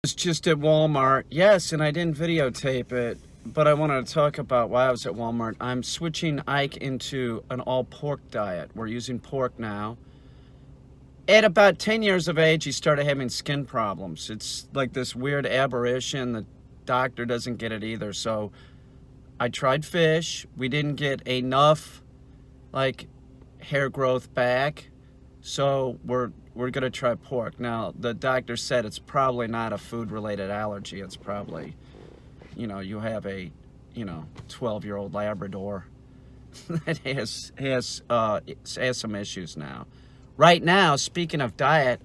was just at Walmart. Yes, and I didn't videotape it, but I wanted to talk about why I was at Walmart. I'm switching Ike into an all-pork diet. We're using pork now. At about 10 years of age, he started having skin problems. It's like this weird aberration. The doctor doesn't get it either. So I tried fish. We didn't get enough like hair growth back. So we're gonna try pork. Now the doctor said it's probably not a food-related allergy. It's probably, you have a 12-year-old Labrador that has some issues now. Right now, speaking of diet,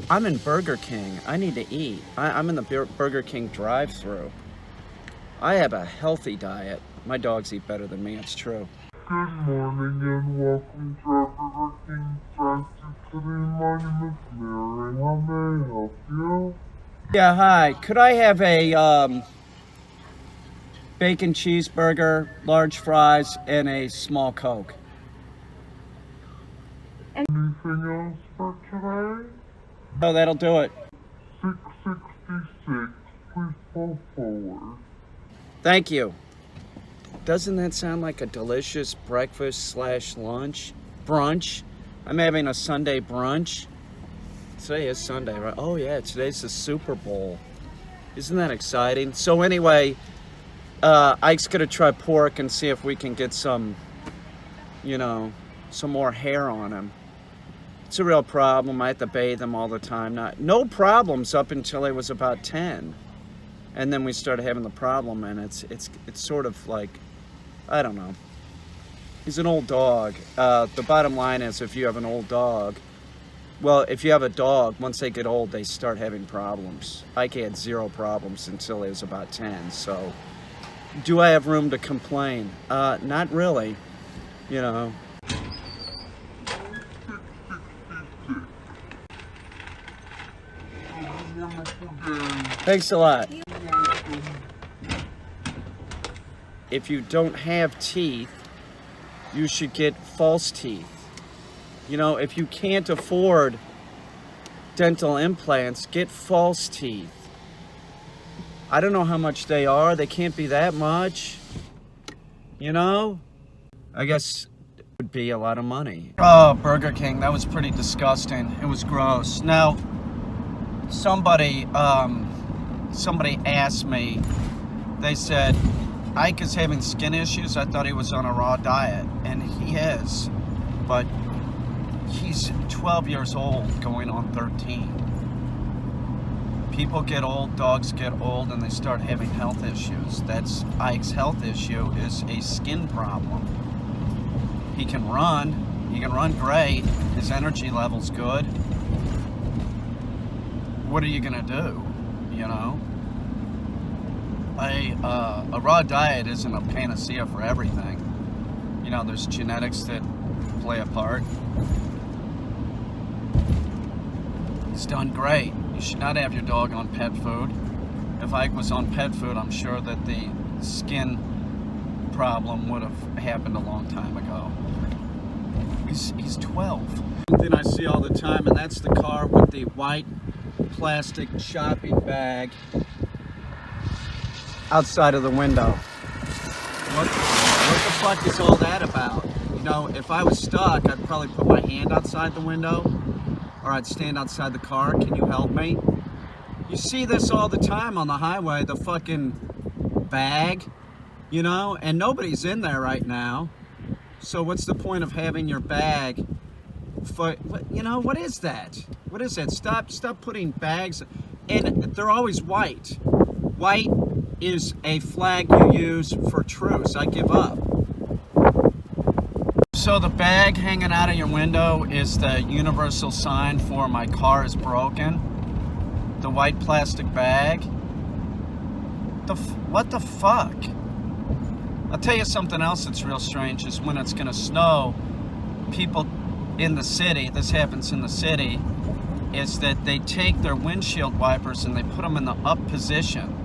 I'm in Burger King. I need to eat. I'm in the Burger King drive-thru. I have a healthy diet. My dogs eat better than me, it's true. Good morning and welcome to our Burger King drive-thru today. My name is Mary. How may I help you? Yeah, hi. Could I have a bacon cheeseburger, large fries, and a small Coke? Anything else for today? Oh, that'll do it. 666. Please pull forward. Thank you. Doesn't that sound like a delicious breakfast / lunch? Brunch? I'm having a Sunday brunch. Today is Sunday, right? Oh yeah, today's the Super Bowl. Isn't that exciting? So anyway, Ike's gonna try pork and see if we can get some, some more hair on him. It's a real problem. I have to bathe him all the time. No problems up until he was about 10. And then we started having the problem, and it's sort of like, I don't know. He's an old dog. The bottom line is, if you have an old dog, well, if you have a dog, once they get old, they start having problems. Ike had 0 problems until he was about 10. So, do I have room to complain? Not really. Thanks a lot. If you don't have teeth, you should get false teeth. If you can't afford dental implants, get false teeth. I don't know how much they are. They can't be that much. I guess it would be a lot of money. Oh, Burger King, that was pretty disgusting. It was gross. Now, somebody asked me, they said, Ike is having skin issues. I thought he was on a raw diet, and he is, but he's 12 years old going on 13. People get old, dogs get old, and they start having health issues. That's Ike's health issue, is a skin problem. He can run great, his energy level's good. What are you gonna do, A raw diet isn't a panacea for everything. There's genetics that play a part. He's done great. You should not have your dog on pet food. If Ike was on pet food, I'm sure that the skin problem would have happened a long time ago. He's 12. Something I see all the time, and that's the car with the white plastic shopping bag outside of the window. What the fuck is all that about? If I was stuck, I'd probably put my hand outside the window, or I'd stand outside the car. Can you help me? You see this all the time on the highway, the fucking bag, and nobody's in there right now. So what's the point of having your bag? What is that? What is that? Stop putting bags, and they're always white. White is a flag you use for truce. I give up. So the bag hanging out of your window is the universal sign for my car is broken. The white plastic bag. What the fuck? I'll tell you something else that's real strange is when it's gonna snow, people in the city, this happens in the city, is that they take their windshield wipers and they put them in the up position.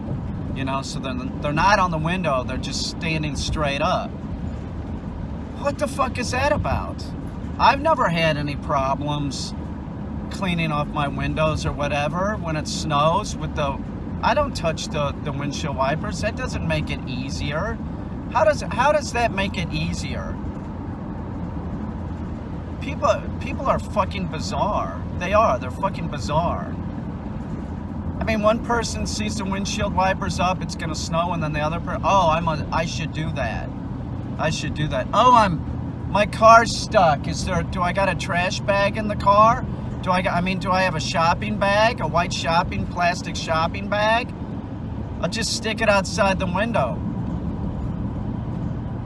So they're not on the window, they're just standing straight up. What the fuck is that about? I've never had any problems cleaning off my windows or whatever when it snows I don't touch the windshield wipers. That doesn't make it easier. How does that make it easier? People are fucking bizarre. They are. They're fucking bizarre. I mean, one person sees the windshield wipers up, it's gonna snow, and then the other person, I should do that. I should do that. My car's stuck. Do I got a trash bag in the car? Do I have a shopping bag, a white plastic shopping bag? I'll just stick it outside the window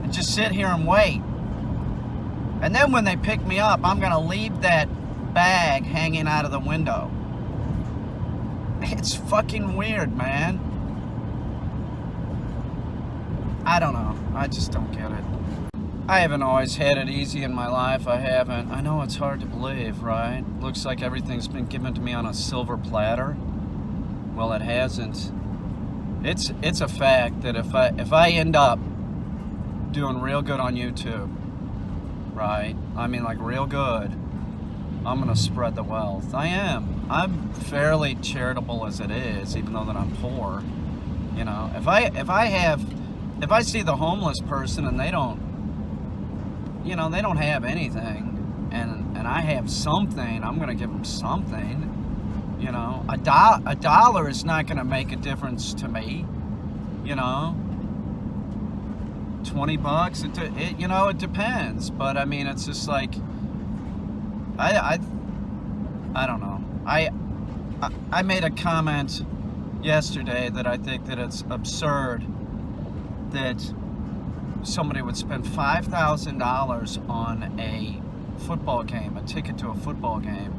and just sit here and wait. And then when they pick me up, I'm gonna leave that bag hanging out of the window. It's fucking weird, man. I don't know. I just don't get it. I haven't always had it easy in my life. I haven't. I know it's hard to believe, right? Looks like everything's been given to me on a silver platter. Well, it hasn't. It's a fact that if I end up doing real good on YouTube, right? I mean, like real good, I'm gonna spread the wealth. I am. I'm fairly charitable as it is, even though that I'm poor. You know, if I see the homeless person and they don't have anything, and I have something, I'm gonna give them something. You know, a dollar is not gonna make a difference to me. You know, $20, it depends. But I mean, it's just like, I don't know. I made a comment yesterday that I think that it's absurd that somebody would spend $5,000 on a football game, a ticket to a football game.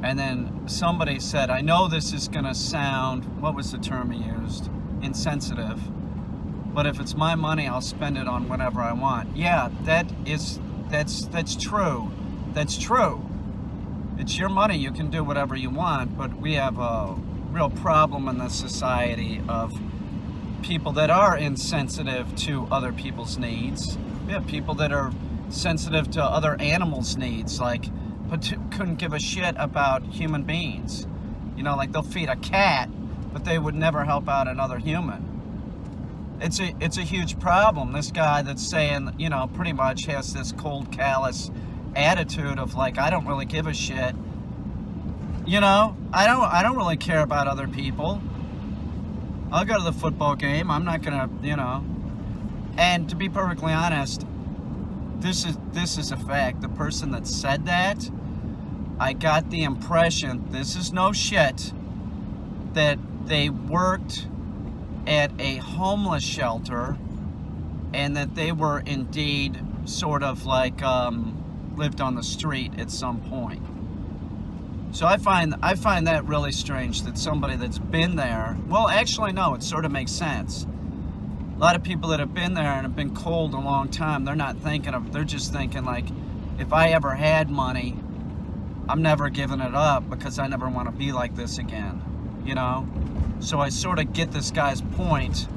And then somebody said, I know this is going to sound, what was the term he used? Insensitive. But if it's my money, I'll spend it on whatever I want. Yeah, that's true. That's true. It's your money. You can do whatever you want. But we have a real problem in this society of people that are insensitive to other people's needs. We have people that are sensitive to other animals' needs, but couldn't give a shit about human beings. You know, like they'll feed a cat, but they would never help out another human. It's a huge problem. This guy that's saying, pretty much has this cold, callous attitude of like, I don't really give a shit. I don't really care about other people. I'll go to the football game. I'm not gonna, And to be perfectly honest, this is a fact. The person that said that, I got the impression, this is no shit, that they worked at a homeless shelter and that they were indeed sort of like lived on the street at some point. So I find that really strange that somebody that's been there, well, actually no, it sort of makes sense. A lot of people that have been there and have been cold a long time, they're just thinking like, if I ever had money, I'm never giving it up because I never want to be like this again, So I sort of get this guy's point.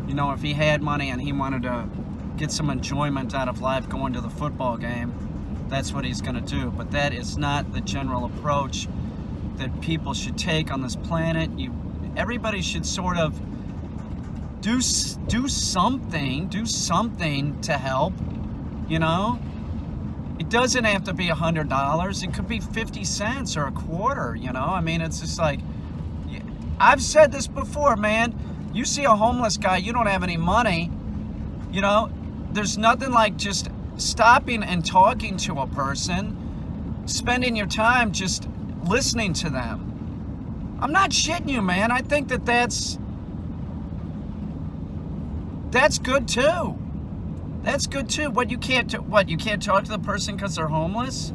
If he had money and he wanted to get some enjoyment out of life going to the football game, that's what he's going to do. But that is not the general approach that people should take on this planet. Everybody should sort of do something to help, It doesn't have to be $100. It could be 50 cents or a quarter, I mean, it's just like, I've said this before, man. You see a homeless guy, you don't have any money, there's nothing like just stopping and talking to a person, spending your time just listening to them. I'm not shitting you, man. I think that's good too. That's good too. You can't talk to the person because they're homeless?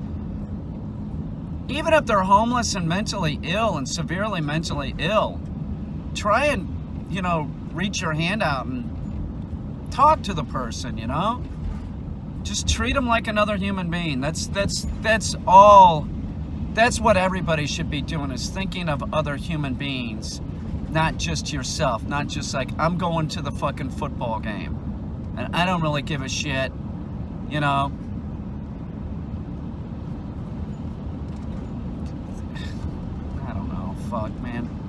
Even if they're homeless and mentally ill and severely mentally ill, try and, reach your hand out and talk to the person, Just treat them like another human being. That's all. That's what everybody should be doing, is thinking of other human beings, not just yourself. Not just like, I'm going to the fucking football game and I don't really give a shit, fuck, man.